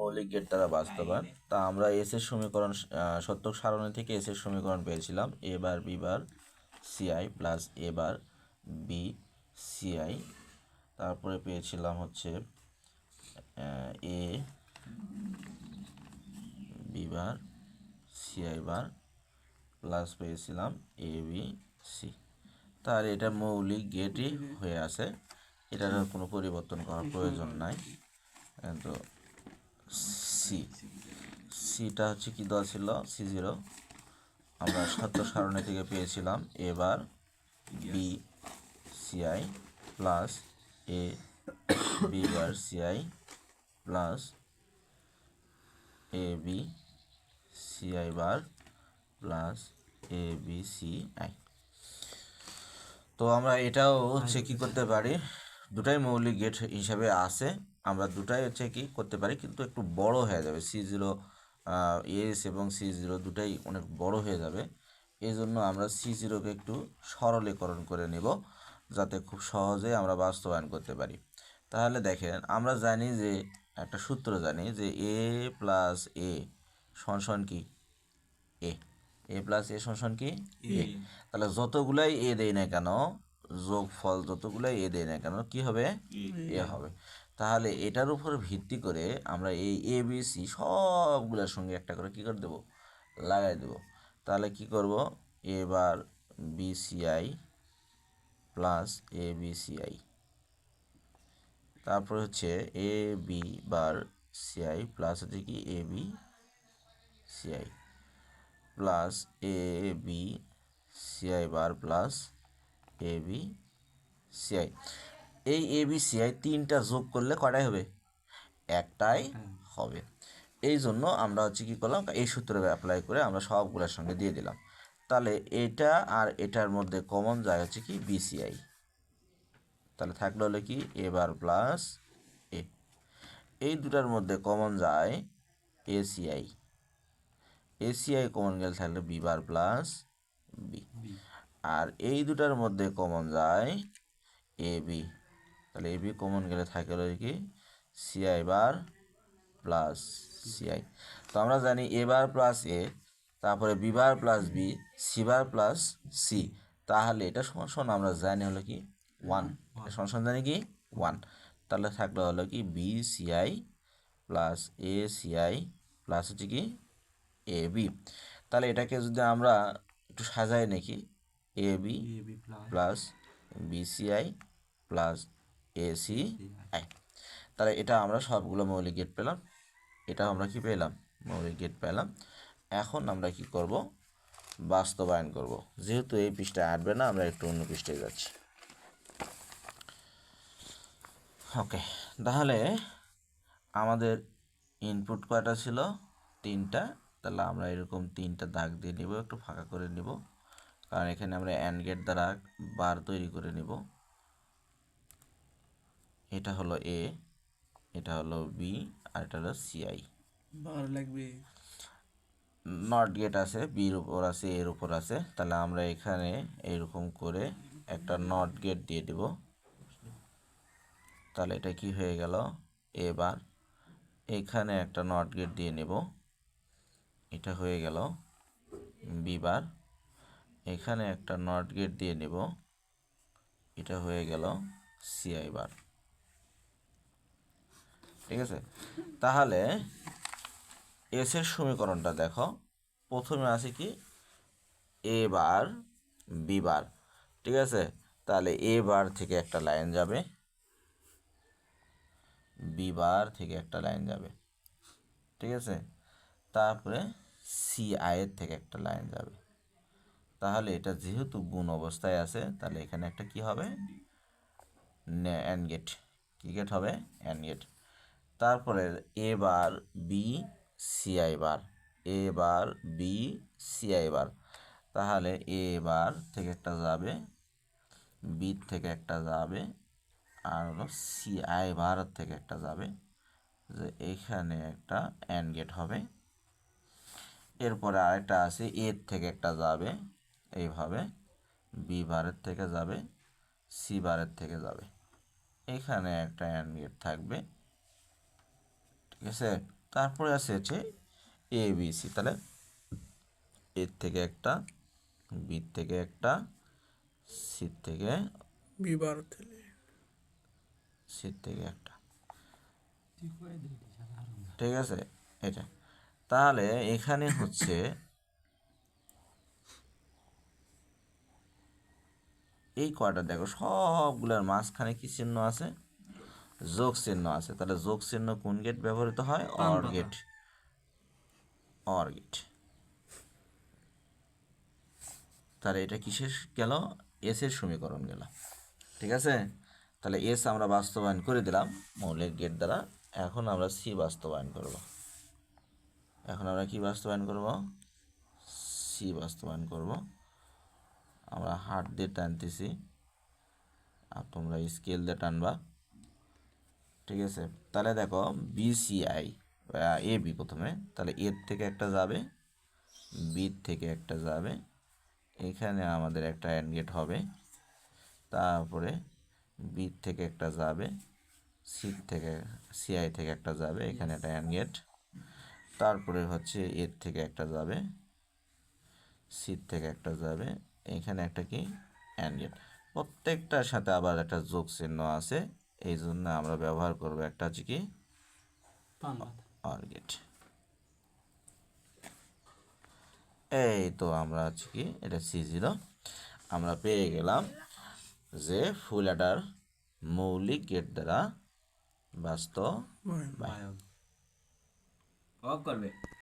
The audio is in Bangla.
মৌলিক গেট দ্বারা বাস্তবায়ন। তা আমরা এস এর সমীকরণ সত্যক সারণী থেকে এস এর সমীকরণ পেয়েছিলাম a bar b bar CI plus a bar b CI, তারপরে পেয়েছিলাম হচ্ছে a b bar CI bar plus পেয়েছিলাম এ বি সি। তার এটা মৌলিক গেটই হয়ে আছে, এটার কোনো পরিবর্তন করার প্রয়োজন নাই। তো সিটা হচ্ছে কি দেওয়া ছিল C0, আমরা সত্য সারণী থেকে পেয়েছিলাম এবার B CI plus A b bar CI plus A B CI bar plus A B CI. তো আমরা এটাও হচ্ছে কি করতে পারি, দুটাই মৌলিক গেট হিসাবে আছে, আমরা দুটাই হচ্ছে কি করতে পারি, কিন্তু একটু বড় হয়ে যাবে C0 এস এবং C0 দুটাই অনেক বড় হয়ে যাবে। এই জন্য আমরা C0কে একটু সরলীকরণ করে নেব যাতে খুব সহজে আমরা বাস্তবায়ন করতে পারি। তাহলে দেখেন, আমরা জানি যে একটা সূত্র জানি যে এ প্লাস এ সমান কি এ প্লাস এ সমান কি এ। তাহলে যতগুলাই এ দেয় না কেন, যোগফল যতগুলাই এ দেয় না কেন কি হবে, এ হবে। তাহলে এটার উপর ভিত্তি করে আমরা এই এ বি সি সবগুলোর সঙ্গে একটা করে কি করে দেবো, লাগাই দেব। তাহলে কি করব, এ bar b CI plus A B CI, তারপর হচ্ছে a b bar CI plus হচ্ছে কি A B CI plus A B CI bar plus A B CI. এই এ বি সিআই তিনটা যোগ করলে কয়টাই হবে, একটাই হবে। এই জন্য আমরা হচ্ছে কি করলাম, এই সূত্র অ্যাপ্লাই করে আমরা সবগুলোর সঙ্গে দিয়ে দিলাম। তাহলে এটা আর এটার মধ্যে কমন যায় হচ্ছে কি বিসিআই, তাহলে থাকলে হলো কি এ বার প্লাস এ। এই দুটার মধ্যে কমন যায় এসিআই, এসিআই কমন গেলে থাকলে বি বার প্লাস বি। আর এই দুটার মধ্যে কমন যায় এ বি, তাহলে এ বি কমন গেলে থাকে কি সিআই বার প্লাস সিআই। তো আমরা জানি এ বার প্লাস এ, তারপরে B bar plus B, C bar plus C, তাহলে এটা সমান আমরা জানি হলো কি 1, সমান জানি কি 1। তাহলে থাকলে হলো কি বি সিআই প্লাস এ সিআই প্লাস হচ্ছে কি এ বি। তাহলে এটাকে যদি আমরা একটু সাজাই নাকি, a b plus BCI plus ACI. তাহলে এটা আমরা সবগুলো মৌলিক গেট পেলাম, এটা আমরা কি পেলাম, মৌলিক গেট পেলাম। এখন আমরা কি করব, বাস্তবায়ন করব। যেহেতু এই পৃষ্ঠায় আসবে না, আমরা একটু অন্য পৃষ্ঠায় যাচ্ছি। ওকে, তাহলে আমাদের ইনপুট কয়টা ছিল, 3টা। তাহলে আমরা এরকম 3টা দাগ দিয়ে নেব, একটু ফাঁকা করে নেব, কারণ এখানে আমরা অ্যান্ড গেট দ্বারা বার তৈরি করে নেব। এটা হলো এ, এটা হলো বি, আর এটা হলো সিআই। বার লাগবে, নট গেট আছে, বির উপর আছে, এর উপর আছে। তাহলে আমরা এখানে এরকম করে একটা নট গেট দিয়ে দেব। তাহলে এটা কি হয়ে গেল, এবার এখানে একটা নট গেট দিয়ে নেব, এটা হয়ে গেল বি বার। এখানে একটা নট গেট দিয়ে নেব, এটা হয়ে গেল সিআই বার। ঠিক আছে, তাহলে এস এর সমীকরণটা দেখো, প্রথমে আছে কি এ বার বি বার। ঠিক আছে, তাহলে এ বার থেকে একটা লাইন যাবে, বি বার থেকে একটা লাইন যাবে। ঠিক আছে, তারপরে সিআই এর থেকে একটা লাইন যাবে। তাহলে এটা যেহেতু গুণ অবস্থায় আছে, তাহলে এখানে একটা কি হবে, অ্যান্ড গেট। কি গেট হবে, অ্যান্ড গেট। তারপরে এ বার বি সিআই বার, এ বার বি সিআই বার। তাহলে এ বার থেকে একটা যাবে, বি থেকে একটা যাবে, আর হলো সিআই বার থেকে একটা যাবে, যে এইখানে একটা অ্যান্ড গেট হবে। এরপরে আরেকটা আছে এর থেকে একটা যাবে এইভাবে, বি বারের থেকে যাবে, সি বারের থেকে যাবে, এখানে একটা অ্যান্ড গেট থাকবে। ঠিক আছে, তারপরে হচ্ছে এ বি সি, তাহলে এর থেকে একটা, বির থেকে একটা, সির থেকে বিবার থেকে সির থেকে একটা, ঠিক আছে এটা। তাহলে এখানে হচ্ছে এই কয়টা দেখো সবগুলোর মাঝখানে কি চিহ্ন আছে? যোগ চিহ্ন আছে। তাহলে যোগ চিহ্ন কোন গেট ব্যবহৃত হয়? OR gate. OR gate. তাহলে এটা কিসের গেল? এস এর সমীকরণ গেল, ঠিক আছে। তাহলে এস আমরা বাস্তবায়ন করে দিলাম মৌলিক গেট দ্বারা। এখন আমরা সি বাস্তবায়ন করব। এখন আমরা কি বাস্তবায়ন করব? সি বাস্তবায়ন করব। আমরা হাত দিয়ে টানতেছি, আর তোমরা স্কেল দিয়ে টানবা, ঠিক আছে। তাহলে দেখো বিসিআই এ বি প্রথমে, তাহলে এর থেকে একটা যাবে, বির থেকে একটা যাবে, এখানে আমাদের একটা অ্যান্ড গেট হবে। তারপরে বির থেকে একটা যাবে, সির থেকে সিআই থেকে একটা যাবে, এখানে একটা অ্যান্ড গেট। তারপরে হচ্ছে এর থেকে একটা যাবে, সির থেকে একটা যাবে, এখানে একটা কি অ্যান্ড গেট। প্রত্যেকটার সাথে আবার একটা যোগ চিহ্ন আছে, এই জন্য আমরা ব্যবহার করব একটা হচ্ছে কি অর গেট। এই তো আমরা হচ্ছে কি এটা C0 আমরা পেয়ে গেলাম যে ফুল অ্যাডার মৌলিক গেট দ্বারা বাস্তবায়ন। বায়ন। অফ করবে।